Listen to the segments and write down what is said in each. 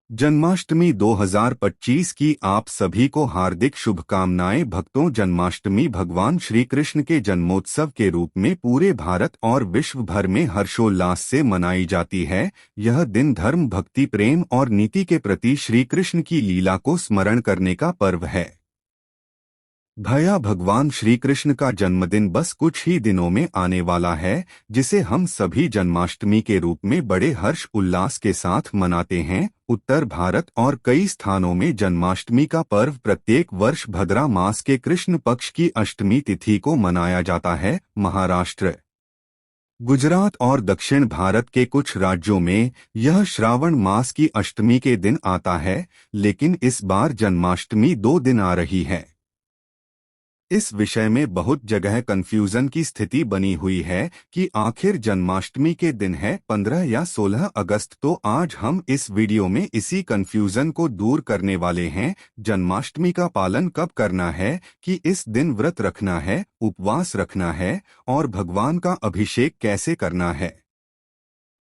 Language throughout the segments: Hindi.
जन्माष्टमी 2025 की आप सभी को हार्दिक शुभकामनाएं। भक्तों, जन्माष्टमी भगवान श्री कृष्ण के जन्मोत्सव के रूप में पूरे भारत और विश्व भर में हर्षोल्लास से मनाई जाती है। यह दिन धर्म, भक्ति, प्रेम और नीति के प्रति श्री कृष्ण की लीला को स्मरण करने का पर्व है। भगवान श्री कृष्ण का जन्मदिन बस कुछ ही दिनों में आने वाला है, जिसे हम सभी जन्माष्टमी के रूप में बड़े हर्ष उल्लास के साथ मनाते हैं। उत्तर भारत और कई स्थानों में जन्माष्टमी का पर्व प्रत्येक वर्ष भद्रा मास के कृष्ण पक्ष की अष्टमी तिथि को मनाया जाता है। महाराष्ट्र, गुजरात और दक्षिण भारत के कुछ राज्यों में यह श्रावण मास की अष्टमी के दिन आता है, लेकिन इस बार जन्माष्टमी 2 दिन आ रही है। इस विषय में बहुत जगह कंफ्यूजन की स्थिति बनी हुई है कि आखिर जन्माष्टमी के दिन है 15 या 16 अगस्त। तो आज हम इस वीडियो में इसी कंफ्यूजन को दूर करने वाले हैं। जन्माष्टमी का पालन कब करना है, कि इस दिन व्रत रखना है, उपवास रखना है और भगवान का अभिषेक कैसे करना है।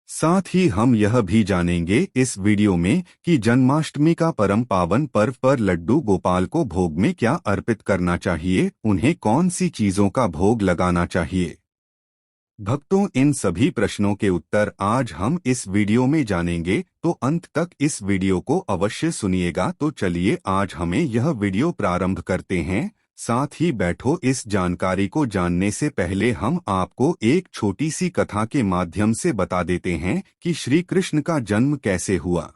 साथ ही हम यह भी जानेंगे इस वीडियो में कि जन्माष्टमी का परम पावन पर्व पर लड्डू गोपाल को भोग में क्या अर्पित करना चाहिए, उन्हें कौन सी चीजों का भोग लगाना चाहिए। भक्तों, इन सभी प्रश्नों के उत्तर आज हम इस वीडियो में जानेंगे, तो अंत तक इस वीडियो को अवश्य सुनिएगा। तो चलिए आज हमें यह वीडियो प्रारंभ करते हैं। साथ ही बैठो, इस जानकारी को जानने से पहले हम आपको एक छोटी सी कथा के माध्यम से बता देते हैं कि श्री कृष्ण का जन्म कैसे हुआ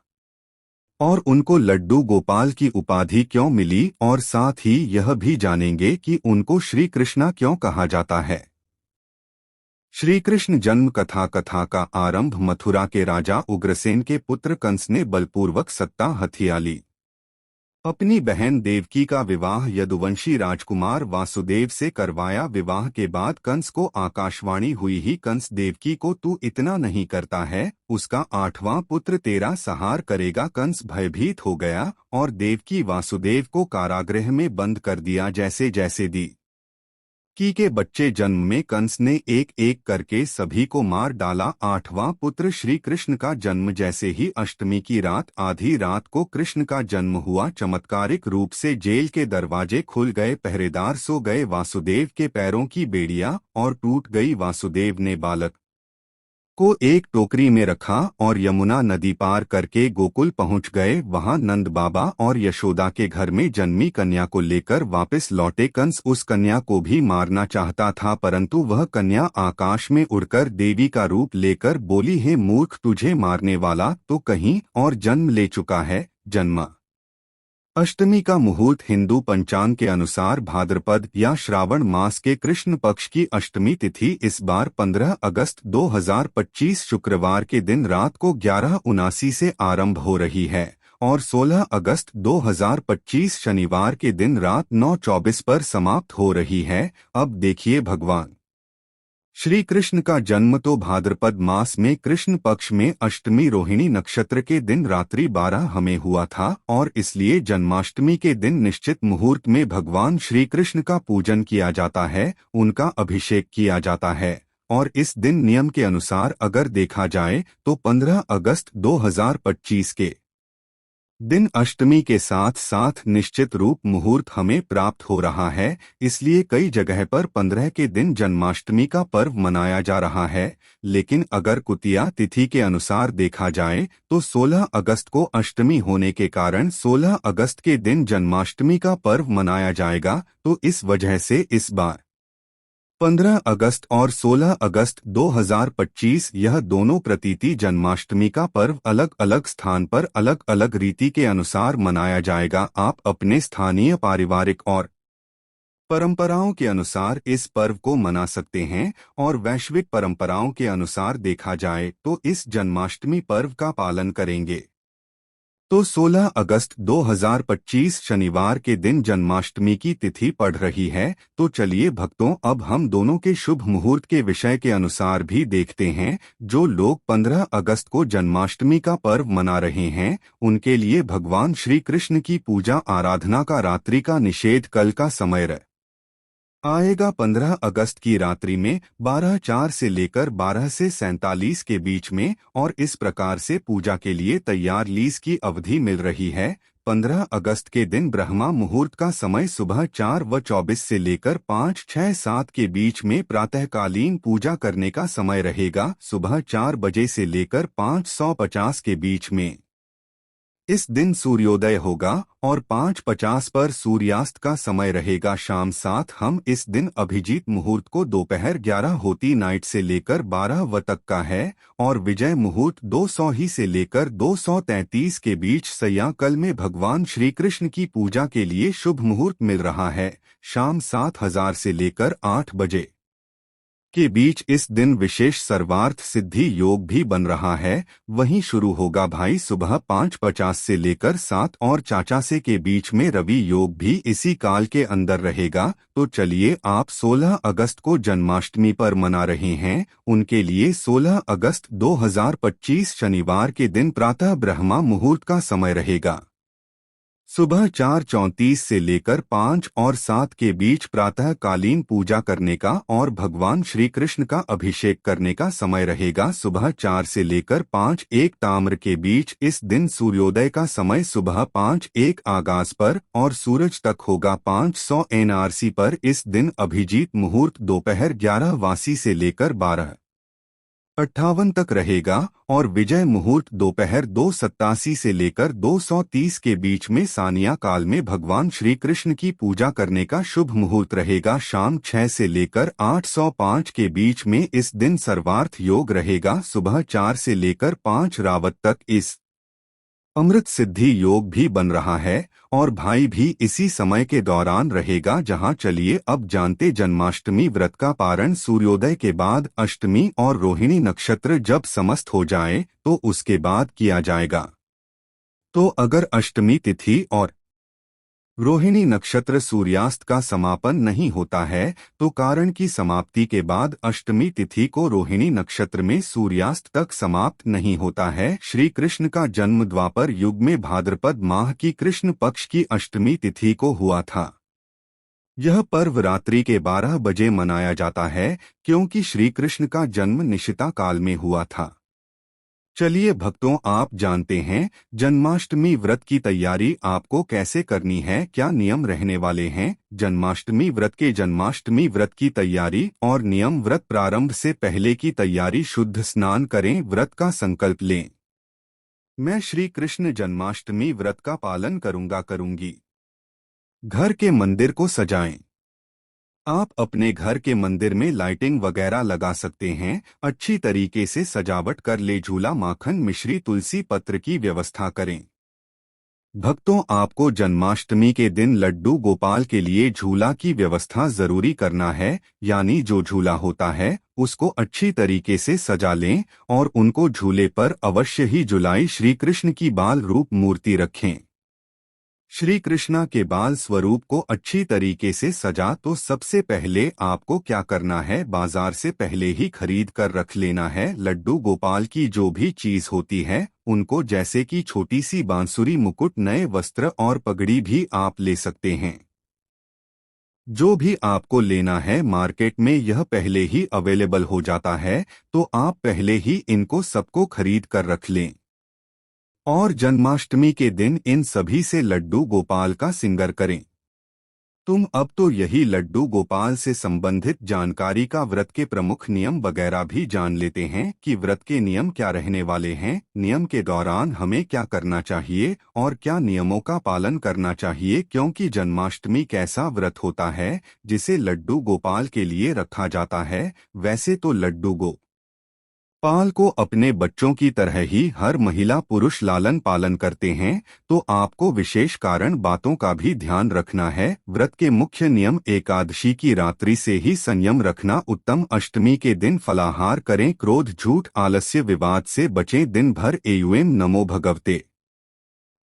और उनको लड्डू गोपाल की उपाधि क्यों मिली, और साथ ही यह भी जानेंगे कि उनको श्री कृष्णा क्यों कहा जाता है। श्री कृष्ण जन्म कथा का आरंभ मथुरा के राजा उग्रसेन के पुत्र कंस ने बलपूर्वक सत्ता हथिया ली। अपनी बहन देवकी का विवाह यदुवंशी राजकुमार वासुदेव से करवाया। विवाह के बाद कंस को आकाशवाणी हुई ही कंस देवकी को तू इतना नहीं करता है, उसका 8वां पुत्र तेरा संहार करेगा। कंस भयभीत हो गया और देवकी वासुदेव को कारागृह में बंद कर दिया। जैसे जैसे देवकी के बच्चे जन्म में कंस ने एक एक करके सभी को मार डाला। 8वां पुत्र श्री कृष्ण का जन्म जैसे ही अष्टमी की रात आधी रात को कृष्ण का जन्म हुआ। चमत्कारिक रूप से जेल के दरवाजे खुल गए, पहरेदार सो गए, वासुदेव के पैरों की बेड़ियां और टूट गई। वासुदेव ने बालक को एक टोकरी में रखा और यमुना नदी पार करके गोकुल पहुंच गए। वहां नंद बाबा और यशोदा के घर में जन्मी कन्या को लेकर वापस लौटे। कंस उस कन्या को भी मारना चाहता था, परंतु वह कन्या आकाश में उड़कर देवी का रूप लेकर बोली, हे मूर्ख, तुझे मारने वाला तो कहीं और जन्म ले चुका है। जन्मा अष्टमी का मुहूर्त हिंदू पंचांग के अनुसार भाद्रपद या श्रावण मास के कृष्ण पक्ष की अष्टमी तिथि इस बार 15 अगस्त 2025 शुक्रवार के दिन रात को 11:79 से आरंभ हो रही है और 16 अगस्त 2025 शनिवार के दिन रात 9:24 पर समाप्त हो रही है। अब देखिए, भगवान श्री कृष्ण का जन्म तो भाद्रपद मास में कृष्ण पक्ष में अष्टमी रोहिणी नक्षत्र के दिन रात्रि 12 में हुआ था और इसलिए जन्माष्टमी के दिन निश्चित मुहूर्त में भगवान श्री कृष्ण का पूजन किया जाता है, उनका अभिषेक किया जाता है। और इस दिन नियम के अनुसार अगर देखा जाए तो 15 अगस्त 2025 के दिन अष्टमी के साथ साथ निश्चित रूप मुहूर्त हमें प्राप्त हो रहा है। इसलिए कई जगह पर 15 के दिन जन्माष्टमी का पर्व मनाया जा रहा है, लेकिन अगर कुतिया तिथि के अनुसार देखा जाए तो 16 अगस्त को अष्टमी होने के कारण 16 अगस्त के दिन जन्माष्टमी का पर्व मनाया जाएगा। तो इस वजह से इस बार 15 अगस्त और 16 अगस्त 2025 यह दोनों प्रतीति जन्माष्टमी का पर्व अलग अलग स्थान पर अलग अलग रीति के अनुसार मनाया जाएगा। आप अपने स्थानीय पारिवारिक और परंपराओं के अनुसार इस पर्व को मना सकते हैं और वैश्विक परंपराओं के अनुसार देखा जाए तो इस जन्माष्टमी पर्व का पालन करेंगे। तो 16 अगस्त 2025 शनिवार के दिन जन्माष्टमी की तिथि पड़ रही है। तो चलिए भक्तों, अब हम दोनों के शुभ मुहूर्त के विषय के अनुसार भी देखते हैं। जो लोग 15 अगस्त को जन्माष्टमी का पर्व मना रहे हैं, उनके लिए भगवान श्री कृष्ण की पूजा आराधना का रात्रि का निषेध कल का समय आएगा 15 अगस्त की रात्रि में 12:04 से लेकर 12 से 47 के बीच में, और इस प्रकार से पूजा के लिए तैयार लीज की अवधि मिल रही है। 15 अगस्त के दिन ब्रह्मा मुहूर्त का समय सुबह 4:24 से लेकर 5:06-7 के बीच में प्रातःकालीन पूजा करने का समय रहेगा। सुबह 4 बजे से लेकर 5:50 के बीच में इस दिन सूर्योदय होगा और 5:50 पर सूर्यास्त का समय रहेगा। शाम 7 हम इस दिन अभिजीत मुहूर्त को दोपहर 11 होती नाइट से लेकर 12 तक का है, और विजय मुहूर्त 200 ही से लेकर 233 के बीच सयाकल में भगवान श्री कृष्ण की पूजा के लिए शुभ मुहूर्त मिल रहा है। शाम 7:00 से लेकर 8 बजे के बीच इस दिन विशेष सर्वार्थ सिद्धि योग भी बन रहा है। वहीं शुरू होगा भाई सुबह 5:50 से लेकर 7 और चाचासे के बीच में रवि योग भी इसी काल के अंदर रहेगा। तो चलिए, आप 16 अगस्त को जन्माष्टमी पर मना रहे हैं, उनके लिए 16 अगस्त 2025 शनिवार के दिन प्रातः ब्रह्मा मुहूर्त का समय रहेगा। सुबह 4:34 से लेकर 5 और 7 के बीच प्रातःकालीन पूजा करने का और भगवान श्री कृष्ण का अभिषेक करने का समय रहेगा। सुबह 4 से लेकर 5:01 ताम्र के बीच इस दिन सूर्योदय का समय सुबह 5:01 आगाज पर और सूरज तक होगा 500 NRC पर। इस दिन अभिजीत मुहूर्त दोपहर 11 वासी से लेकर 12:58 तक रहेगा, और विजय मुहूर्त दोपहर 2:87 से लेकर 2:30 के बीच में सानिया काल में भगवान श्री कृष्ण की पूजा करने का शुभ मुहूर्त रहेगा। शाम 6 से लेकर 8:05 के बीच में इस दिन सर्वार्थ योग रहेगा। सुबह 4 से लेकर 5 रावत तक इस अमृत सिद्धि योग भी बन रहा है, और भाई भी इसी समय के दौरान रहेगा। जहां चलिए अब जानते जन्माष्टमी व्रत का पारण सूर्योदय के बाद अष्टमी और रोहिणी नक्षत्र जब समस्त हो जाए तो उसके बाद किया जाएगा। तो अगर अष्टमी तिथि और रोहिणी नक्षत्र सूर्यास्त का समापन नहीं होता है तो कारण की समाप्ति के बाद अष्टमी तिथि को रोहिणी नक्षत्र में सूर्यास्त तक समाप्त नहीं होता है। श्री कृष्ण का जन्म द्वापर युग में भाद्रपद माह की कृष्ण पक्ष की अष्टमी तिथि को हुआ था। यह पर्व रात्रि के 12 बजे मनाया जाता है क्योंकि श्री कृष्ण का जन्म निशिता काल में हुआ था। चलिए भक्तों, आप जानते हैं जन्माष्टमी व्रत की तैयारी आपको कैसे करनी है, क्या नियम रहने वाले हैं। जन्माष्टमी व्रत की तैयारी और नियम। व्रत प्रारंभ से पहले की तैयारी। शुद्ध स्नान करें, व्रत का संकल्प लें। मैं श्री कृष्ण जन्माष्टमी व्रत का पालन करूंगी। घर के मंदिर को सजाएं। आप अपने घर के मंदिर में लाइटिंग वगैरह लगा सकते हैं। अच्छी तरीके से सजावट कर ले। झूला, माखन, मिश्री, तुलसी पत्र की व्यवस्था करें। भक्तों, आपको जन्माष्टमी के दिन लड्डू गोपाल के लिए झूला की व्यवस्था जरूरी करना है, यानी जो झूला होता है उसको अच्छी तरीके से सजा लें और उनको झूले पर अवश्य ही झुलाई श्री कृष्ण की बाल रूप मूर्ति रखें। श्री कृष्णा के बाल स्वरूप को अच्छी तरीके से सजा। तो सबसे पहले आपको क्या करना है, बाजार से पहले ही खरीद कर रख लेना है लड्डू गोपाल की जो भी चीज होती है उनको, जैसे कि छोटी सी बांसुरी, मुकुट, नए वस्त्र और पगड़ी भी आप ले सकते हैं। जो भी आपको लेना है मार्केट में यह पहले ही अवेलेबल हो जाता है, तो आप पहले ही इनको सबको खरीद कर रख लें और जन्माष्टमी के दिन इन सभी से लड्डू गोपाल का सिंगर करें। तुम अब तो यही लड्डू गोपाल से संबंधित जानकारी का व्रत के प्रमुख नियम वगैरह भी जान लेते हैं कि व्रत के नियम क्या रहने वाले हैं, नियम के दौरान हमें क्या करना चाहिए और क्या नियमों का पालन करना चाहिए। क्योंकि जन्माष्टमी कैसा व्रत होता है जिसे लड्डू गोपाल के लिए रखा जाता है। वैसे तो लड्डू गोपाल को अपने बच्चों की तरह ही हर महिला पुरुष लालन पालन करते हैं, तो आपको विशेष कारण बातों का भी ध्यान रखना है। व्रत के मुख्य नियम। एकादशी की रात्रि से ही संयम रखना उत्तम। अष्टमी के दिन फलाहार करें। क्रोध, झूठ, आलस्य, विवाद से बचें। दिन भर एयुएम नमो भगवते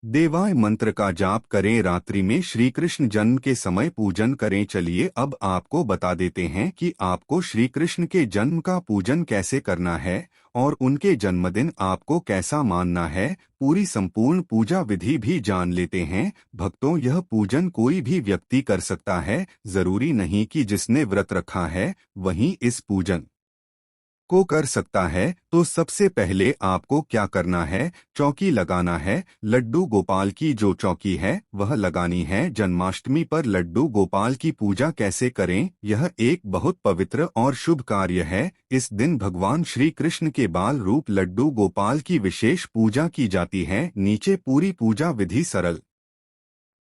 देवाय मंत्र का जाप करें, रात्रि में श्री कृष्ण जन्म के समय पूजन करें। चलिए अब आपको बता देते हैं कि आपको श्री कृष्ण के जन्म का पूजन कैसे करना है और उनके जन्मदिन आपको कैसा मानना है। पूरी संपूर्ण पूजा विधि भी जान लेते हैं। भक्तों, यह पूजन कोई भी व्यक्ति कर सकता है, जरूरी नहीं कि जिसने व्रत रखा है वही इस पूजन को कर सकता है। तो सबसे पहले आपको क्या करना है, चौकी लगाना है। लड्डू गोपाल की जो चौकी है वह लगानी है। जन्माष्टमी पर लड्डू गोपाल की पूजा कैसे करें, यह एक बहुत पवित्र और शुभ कार्य है। इस दिन भगवान श्री कृष्ण के बाल रूप लड्डू गोपाल की विशेष पूजा की जाती है। नीचे पूरी पूजा विधि सरल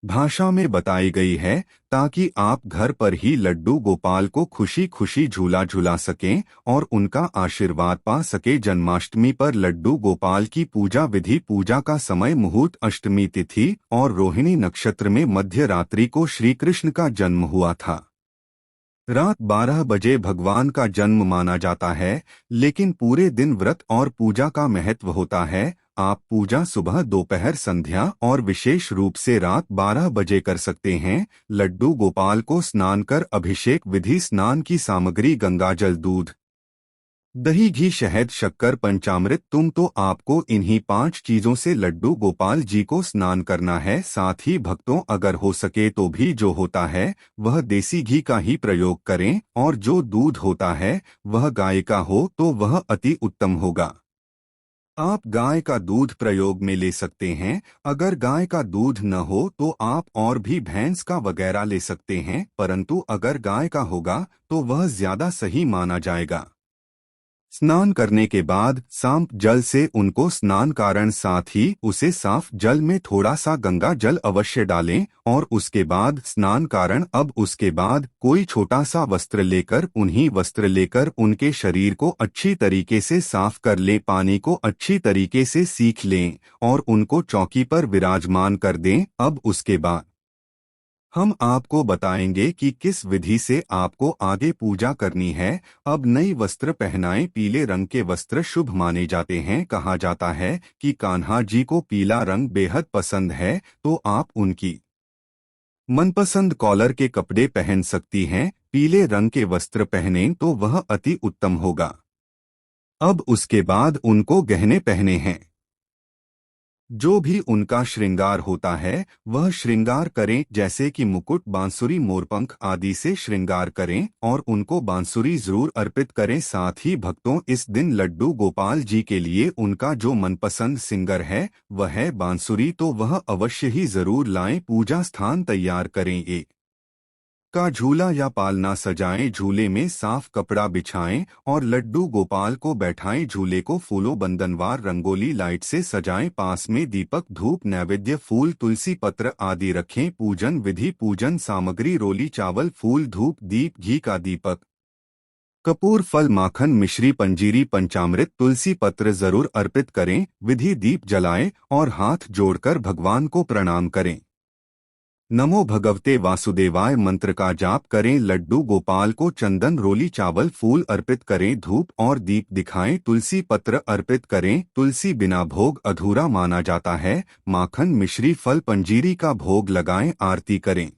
भाषा में बताई गई है ताकि आप घर पर ही लड्डू गोपाल को खुशी खुशी झूला झुला सकें और उनका आशीर्वाद पा सके। जन्माष्टमी पर लड्डू गोपाल की पूजा विधि। पूजा का समय मुहूर्त अष्टमी तिथि और रोहिणी नक्षत्र में मध्य रात्रि को श्री कृष्ण का जन्म हुआ था। रात 12 बजे भगवान का जन्म माना जाता है, लेकिन पूरे दिन व्रत और पूजा का महत्व होता है। आप पूजा सुबह, दोपहर, संध्या और विशेष रूप से रात 12 बजे कर सकते हैं। लड्डू गोपाल को स्नान कर अभिषेक विधि। स्नान की सामग्री गंगाजल, दूध, दही, घी, शहद, शक्कर, पंचामृत। तो आपको इन्हीं 5 चीजों से लड्डू गोपाल जी को स्नान करना है। साथ ही भक्तों, अगर हो सके तो भी जो होता है वह देसी घी का ही प्रयोग करें और जो दूध होता है वह गाय का हो तो वह अति उत्तम होगा। आप गाय का दूध प्रयोग में ले सकते हैं। अगर गाय का दूध न हो तो आप और भी भैंस का वगैरह ले सकते हैं, परंतु अगर गाय का होगा तो वह ज्यादा सही माना जाएगा। स्नान करने के बाद सांप जल से उनको स्नान कारण, साथ ही उसे साफ जल में थोड़ा सा गंगा जल अवश्य डालें और उसके बाद स्नान कारण। अब उसके बाद कोई छोटा सा वस्त्र लेकर उनके शरीर को अच्छी तरीके से साफ कर लें। पानी को अच्छी तरीके से सीख लें और उनको चौकी पर विराजमान कर दें। अब उसके बाद हम आपको बताएंगे कि किस विधि से आपको आगे पूजा करनी है। अब नई वस्त्र पहनाएं। पीले रंग के वस्त्र शुभ माने जाते हैं। कहा जाता है कि कान्हा जी को पीला रंग बेहद पसंद है, तो आप उनकी मनपसंद कॉलर के कपड़े पहन सकती हैं। पीले रंग के वस्त्र पहनें तो वह अति उत्तम होगा। अब उसके बाद उनको गहने पहने हैं। जो भी उनका श्रृंगार होता है वह श्रृंगार करें, जैसे कि मुकुट, बांसुरी, मोरपंख आदि से श्रृंगार करें और उनको बांसुरी जरूर अर्पित करें। साथ ही भक्तों, इस दिन लड्डू गोपाल जी के लिए उनका जो मनपसंद सिंगर है वह है बांसुरी, तो वह अवश्य ही जरूर लाएं। पूजा स्थान तैयार करें। एक का झूला या पालना सजाएं। झूले में साफ कपड़ा बिछाएं और लड्डू गोपाल को बैठाएं। झूले को फूलों, बंधनवार, रंगोली, लाइट से सजाएं। पास में दीपक, धूप, नैवेद्य, फूल, तुलसी पत्र आदि रखें। पूजन विधि। पूजन सामग्री: रोली, चावल, फूल, धूप, दीप, घी का दीपक, कपूर, फल, माखन, मिश्री, पंजीरी, पंचामृत, तुलसी पत्र जरूर अर्पित करें। विधि: दीप जलाएं और हाथ जोड़कर भगवान को प्रणाम करें। नमो भगवते वासुदेवाय मंत्र का जाप करें। लड्डू गोपाल को चंदन, रोली, चावल, फूल अर्पित करें। धूप और दीप दिखाएं। तुलसी पत्र अर्पित करें। तुलसी बिना भोग अधूरा माना जाता है। माखन, मिश्री, फल, पंजीरी का भोग लगाएं। आरती करें।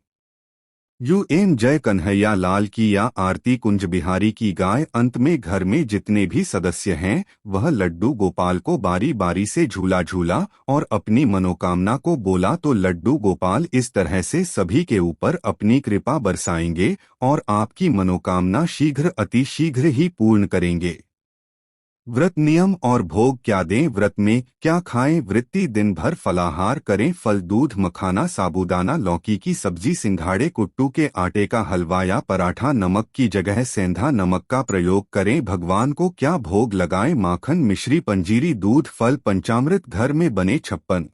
जय कन्हैया लाल की या आरती कुंज बिहारी की गाय। अंत में घर में जितने भी सदस्य हैं वह लड्डू गोपाल को बारी बारी से झूला झूला और अपनी मनोकामना को बोला, तो लड्डू गोपाल इस तरह से सभी के ऊपर अपनी कृपा बरसाएंगे और आपकी मनोकामना शीघ्र, अति शीघ्र ही पूर्ण करेंगे। व्रत नियम और भोग क्या दें, व्रत में क्या खाएं। वृत्ति: दिन भर फलाहार करें। फल, दूध, मखाना, साबूदाना, लौकी की सब्जी, सिंघाड़े, कुट्टू के आटे का हलवा या पराठा। नमक की जगह सेंधा नमक का प्रयोग करें। भगवान को क्या भोग लगाएं। माखन, मिश्री, पंजीरी, दूध, फल, पंचामृत। घर में बने 56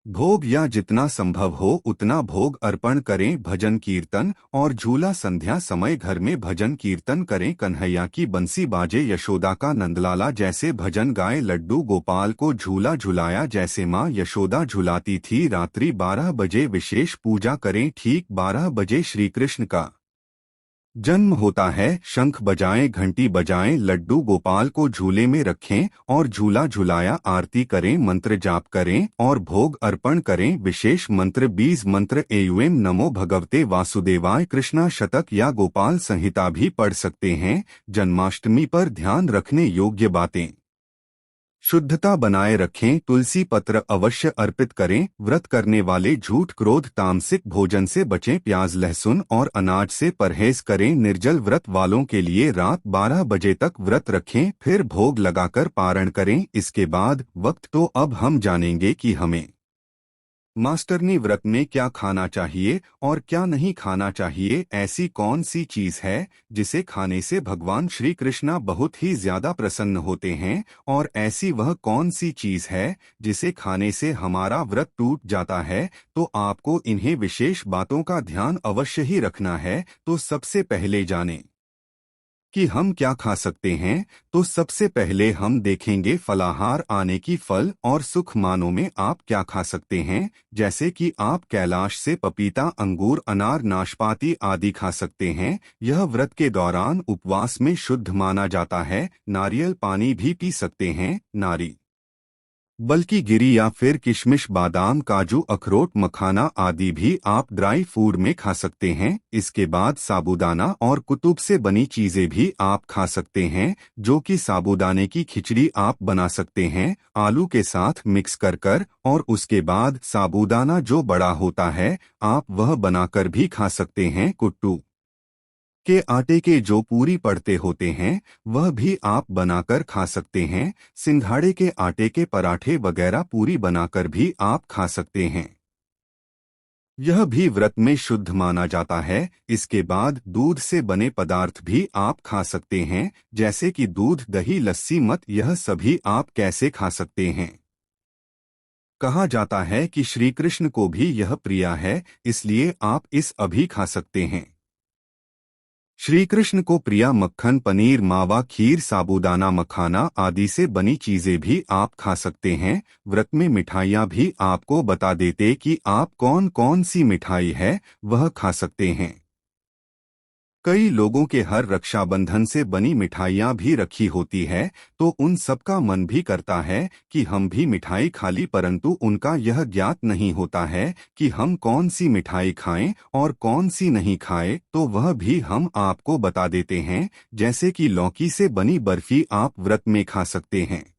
भोग या जितना संभव हो उतना भोग अर्पण करें। भजन कीर्तन और झूला: संध्या समय घर में भजन कीर्तन करें। कन्हैया की बंसी बाजे, यशोदा का नंदलाला जैसे भजन गाएं। लड्डू गोपाल को झूला झुलाया जैसे माँ यशोदा झुलाती थी। रात्रि 12 बजे विशेष पूजा करें। ठीक 12 बजे श्री कृष्ण का जन्म होता है, शंख बजाएं, घंटी बजाएं, लड्डू गोपाल को झूले में रखें और झूला झुलाया, आरती करें, मंत्र जाप करें और भोग अर्पण करें। विशेष मंत्र 20 मंत्र एवं नमो भगवते वासुदेवाय कृष्णा शतक या गोपाल संहिता भी पढ़ सकते हैं। जन्माष्टमी पर ध्यान रखने योग्य बातें: शुद्धता बनाए रखें, तुलसी पत्र अवश्य अर्पित करें, व्रत करने वाले झूठ क्रोध तामसिक भोजन से बचें, प्याज लहसुन और अनाज से परहेज करें। निर्जल व्रत वालों के लिए रात 12 बजे तक व्रत रखें, फिर भोग लगाकर पारण करें। इसके बाद वक्त तो अब हम जानेंगे कि हमें मास्टरनी व्रत में क्या खाना चाहिए और क्या नहीं खाना चाहिए। ऐसी कौन सी चीज है जिसे खाने से भगवान श्री कृष्णा बहुत ही ज्यादा प्रसन्न होते हैं, और ऐसी वह कौन सी चीज है जिसे खाने से हमारा व्रत टूट जाता है। तो आपको इन्हें विशेष बातों का ध्यान अवश्य ही रखना है। तो सबसे पहले जानें कि हम क्या खा सकते हैं। तो सबसे पहले हम देखेंगे फलाहार आने की फल और सुख मानों में आप क्या खा सकते हैं। जैसे कि आप कैलाश से पपीता, अंगूर, अनार, नाशपाती आदि खा सकते हैं। यह व्रत के दौरान उपवास में शुद्ध माना जाता है। नारियल पानी भी पी सकते हैं। नारी बल्कि गिरी या फिर किशमिश, बादाम, काजू, अखरोट, मखाना आदि भी आप ड्राई फूड में खा सकते हैं। इसके बाद साबूदाना और कुतुब से बनी चीजें भी आप खा सकते हैं, जो कि साबूदाने की खिचड़ी आप बना सकते हैं आलू के साथ मिक्स कर और उसके बाद साबूदाना जो बड़ा होता है आप वह बनाकर भी खा सकते हैं। कुट्टू के आटे के जो पूरी पड़ते होते हैं वह भी आप बनाकर खा सकते हैं। सिंघाड़े के आटे के पराठे वगैरह पूरी बनाकर भी आप खा सकते हैं। यह भी व्रत में शुद्ध माना जाता है। इसके बाद दूध से बने पदार्थ भी आप खा सकते हैं, जैसे कि दूध, दही, लस्सी, मत। यह सभी आप कैसे खा सकते हैं? कहा जाता है कि श्री कृष्ण को भी यह प्रिय है, इसलिए आप इस अभी खा सकते हैं। श्री कृष्ण को प्रिया मक्खन, पनीर, मावा, खीर, साबूदाना, मखाना आदि से बनी चीजें भी आप खा सकते हैं। व्रत में मिठाइयाँ भी आपको बता देते कि आप कौन कौन सी मिठाई है वह खा सकते हैं। कई लोगों के हर रक्षाबंधन से बनी मिठाइयाँ भी रखी होती है, तो उन सबका मन भी करता है कि हम भी मिठाई खा ली, परंतु उनका यह ज्ञात नहीं होता है कि हम कौन सी मिठाई खाएं और कौन सी नहीं खाएं। तो वह भी हम आपको बता देते हैं। जैसे कि लौकी से बनी बर्फी आप व्रत में खा सकते हैं।